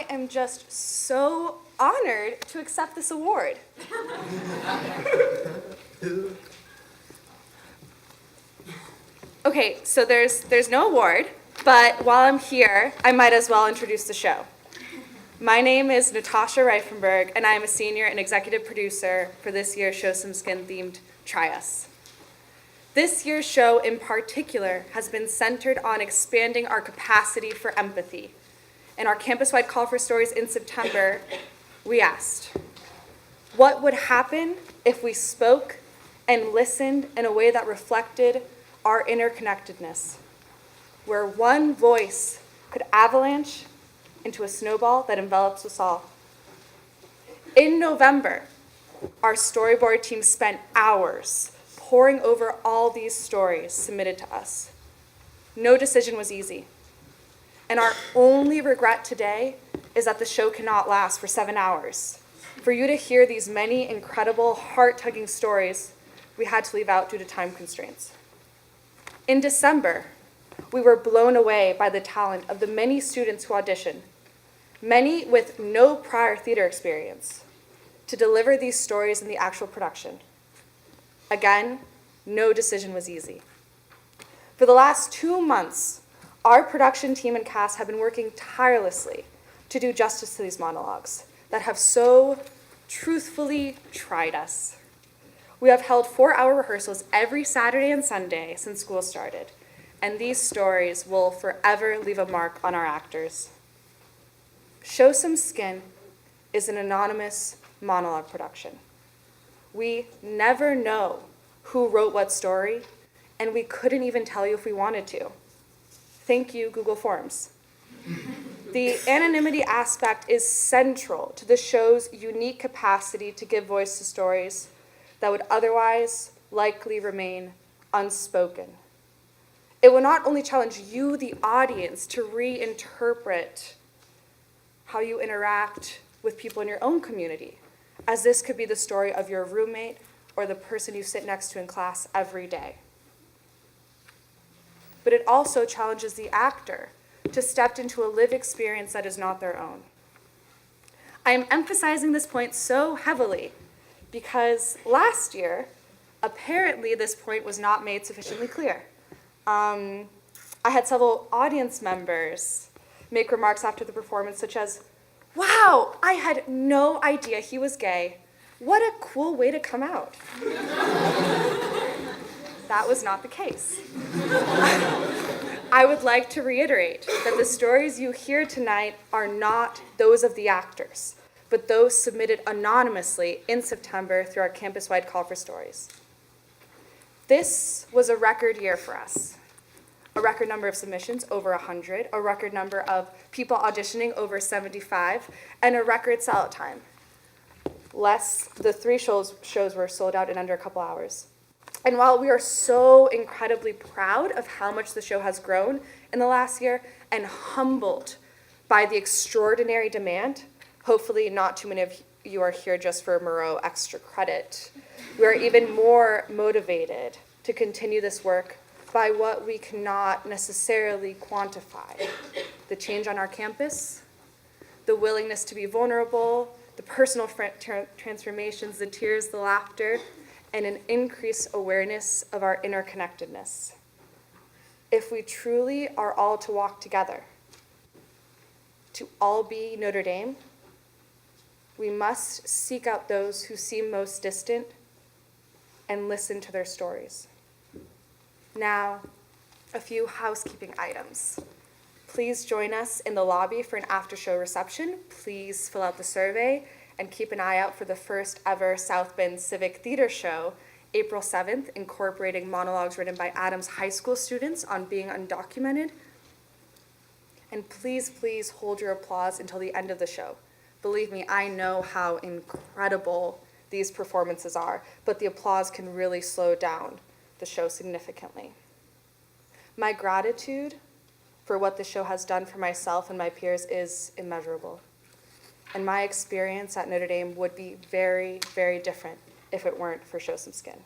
I am just so honored to accept this award. Okay, so there's no award, but while I'm here, I might as well introduce the show. My name is Natasha Reifenberg, and I am a senior and executive producer for this year's Show Some Skin-themed Try Us. This year's show in particular has been centered on expanding our capacity for empathy. In our campus-wide call for stories in September, we asked, what would happen if we spoke and listened in a way that reflected our interconnectedness, where one voice could avalanche into a snowball that envelops us all? In November, our storyboard team spent hours poring over all these stories submitted to us. No decision was easy. And our only regret today is that the show cannot last for 7 hours. For you to hear these many incredible, heart-tugging stories, we had to leave out due to time constraints. In December, we were blown away by the talent of the many students who auditioned, many with no prior theater experience, to deliver these stories in the actual production. Again, no decision was easy. For the last 2 months, our production team and cast have been working tirelessly to do justice to these monologues that have so truthfully tried us. We have held 4-hour rehearsals every Saturday and Sunday since school started, and these stories will forever leave a mark on our actors. Show Some Skin is an anonymous monologue production. We never know who wrote what story, and we couldn't even tell you if we wanted to. Thank you, Google Forms. The anonymity aspect is central to the show's unique capacity to give voice to stories that would otherwise likely remain unspoken. It will not only challenge you, the audience, to reinterpret how you interact with people in your own community, as this could be the story of your roommate or the person you sit next to in class every day. But it also challenges the actor to step into a lived experience that is not their own. I am emphasizing this point so heavily because last year, apparently this point was not made sufficiently clear. I had several audience members make remarks after the performance such as, "Wow, I had no idea he was gay. What a cool way to come out." That was not the case. I would like to reiterate that the stories you hear tonight are not those of the actors, but those submitted anonymously in September through our campus-wide call for stories. This was a record year for us. A record number of submissions, over 100, a record number of people auditioning, over 75, and a record sellout time. The 3 shows were sold out in under a couple hours. And while we are so incredibly proud of how much the show has grown in the last year and humbled by the extraordinary demand, hopefully not too many of you are here just for Moreau extra credit, we are even more motivated to continue this work by what we cannot necessarily quantify: the change on our campus, the willingness to be vulnerable, the personal transformations, the tears, the laughter, and an increased awareness of our interconnectedness. If we truly are all to walk together, to all be Notre Dame, we must seek out those who seem most distant and listen to their stories. Now, a few housekeeping items. Please join us in the lobby for an after-show reception. Please fill out the survey and keep an eye out for the first ever South Bend Civic Theater Show, April 7th, incorporating monologues written by Adams High School students on being undocumented. And please, please hold your applause until the end of the show. Believe me, I know how incredible these performances are, but the applause can really slow down the show significantly. My gratitude for what the show has done for myself and my peers is immeasurable. And my experience at Notre Dame would be very, very different if it weren't for Show Some Skin.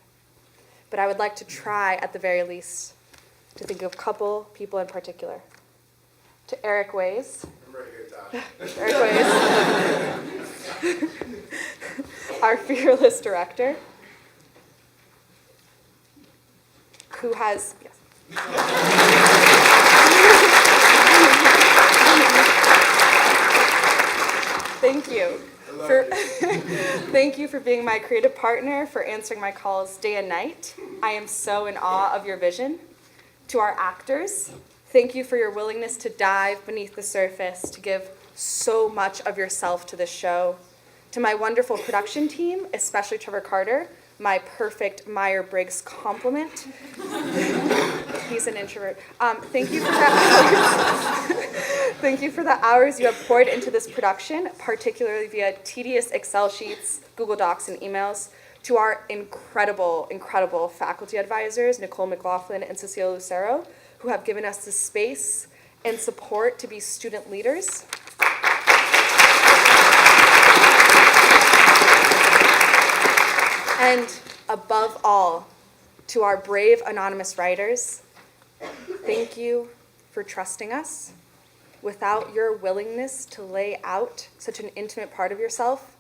But I would like to try, at the very least, to think of a couple people in particular. To Eric Ways. right here, Tosh. Our fearless director, who has, yes. Thank you. Thank you for being my creative partner, for answering my calls day and night. I am so in awe of your vision. To our actors, thank you for your willingness to dive beneath the surface, to give so much of yourself to this show. To my wonderful production team, especially Trevor Carter, my perfect Meyer-Briggs compliment. He's an introvert. Thank you for that. Thank you for the hours you have poured into this production, particularly via tedious Excel sheets, Google Docs, and emails. To our incredible, incredible faculty advisors, Nicole McLaughlin and Cecilia Lucero, who have given us the space and support to be student leaders. And above all, to our brave anonymous writers, thank you for trusting us. Without your willingness to lay out such an intimate part of yourself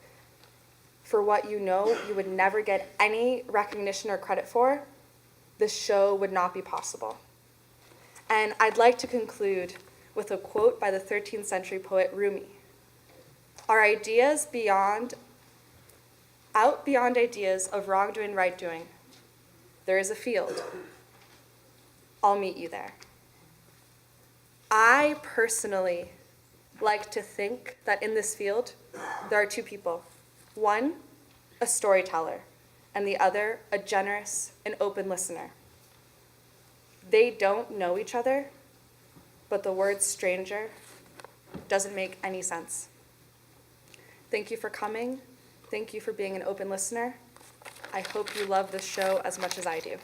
for what you know you would never get any recognition or credit for, this show would not be possible. And I'd like to conclude with a quote by the 13th century poet Rumi. Our ideas out beyond ideas of wrongdoing, right doing, there is a field. I'll meet you there. I personally like to think that in this field, there are two people. One, a storyteller, and the other, a generous and open listener. They don't know each other, but the word stranger doesn't make any sense. Thank you for coming. Thank you for being an open listener. I hope you love this show as much as I do.